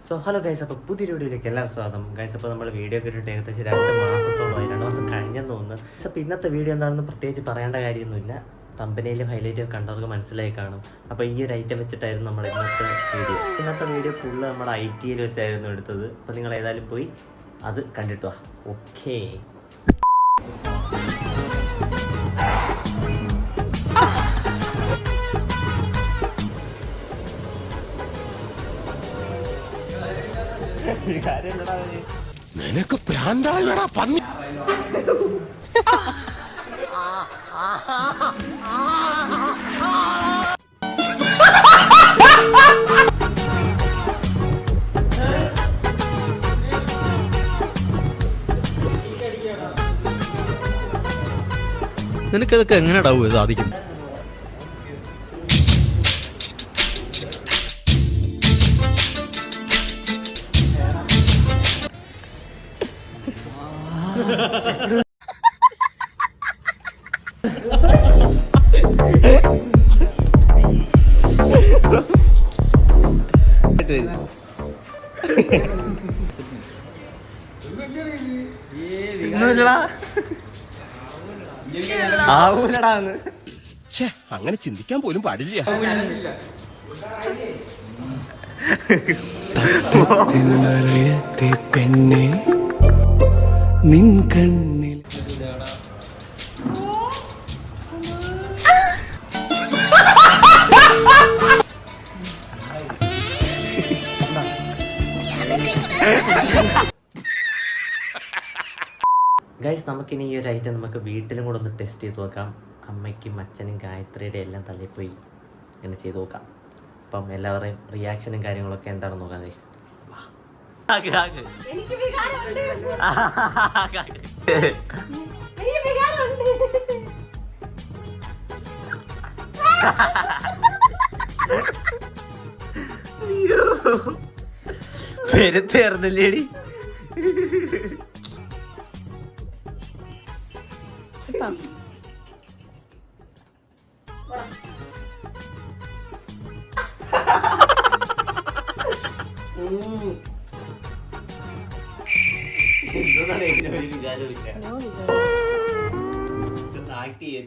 So hello guys, അപ്പോൾ പുതിയൊരു വീഡിയോയിലേക്ക് എല്ലാവരും സ്വാഗതം. ഗൈസ്, അപ്പോൾ നമ്മൾ വീഡിയോ കേട്ടിട്ട് ഏകദേശം 2 മാസത്തോളമായി, 2 മാസം കഴിഞ്ഞെന്ന് തോന്നുന്നു. അപ്പോൾ ഇന്നത്തെ വീഡിയോ എന്താണെന്ന് പ്രത്യേകിച്ച് പറയേണ്ട കാര്യമൊന്നുമില്ല. തമ്പനയിലും ഹൈലൈറ്റും കണ്ടവർക്ക് മനസ്സിലായി കാണും. അപ്പോൾ ഈ ഒരു ഐറ്റം വെച്ചിട്ടായിരുന്നു നമ്മുടെ ഇന്നത്തെ വീഡിയോ ഫുള്ള് നമ്മുടെ IT വെച്ചായിരുന്നു എടുത്തത്. അപ്പോൾ നിങ്ങൾ ഏതായാലും പോയി അത് കണ്ടിട്ട് വാ. ഓക്കേ, നിനക്ക് പ്രാന്തായി വേടാ പന്നി. നിനക്കതൊക്കെ എങ്ങനെയാടാവുക സാധിക്കുന്നത്? അങ്ങനെ ചിന്തിക്കാൻ പോലും പാടില്ല. പെണ്ണെ നിൻ കണ്ണിൽ ഗൈസ്, നമുക്കിനി ഈ ഒരു ഐറ്റം നമുക്ക് വീട്ടിലും കൂടെ ഒന്ന് ടെസ്റ്റ് ചെയ്ത് നോക്കാം. അമ്മയ്ക്കും അച്ഛനും ഗായത്രിയുടെ എല്ലാം തലയിൽ പോയി ഇങ്ങനെ ചെയ്ത് നോക്കാം. അപ്പം എല്ലാവരുടെയും റിയാക്ഷനും കാര്യങ്ങളൊക്കെ എന്താണെന്ന് നോക്കാം ഗൈസ്. പെരുത്തേർന്നില്ലേടി. എന്താണ് ഇതിനൊരു വിചാരമില്ല. ആക്ട് ചെയ്യ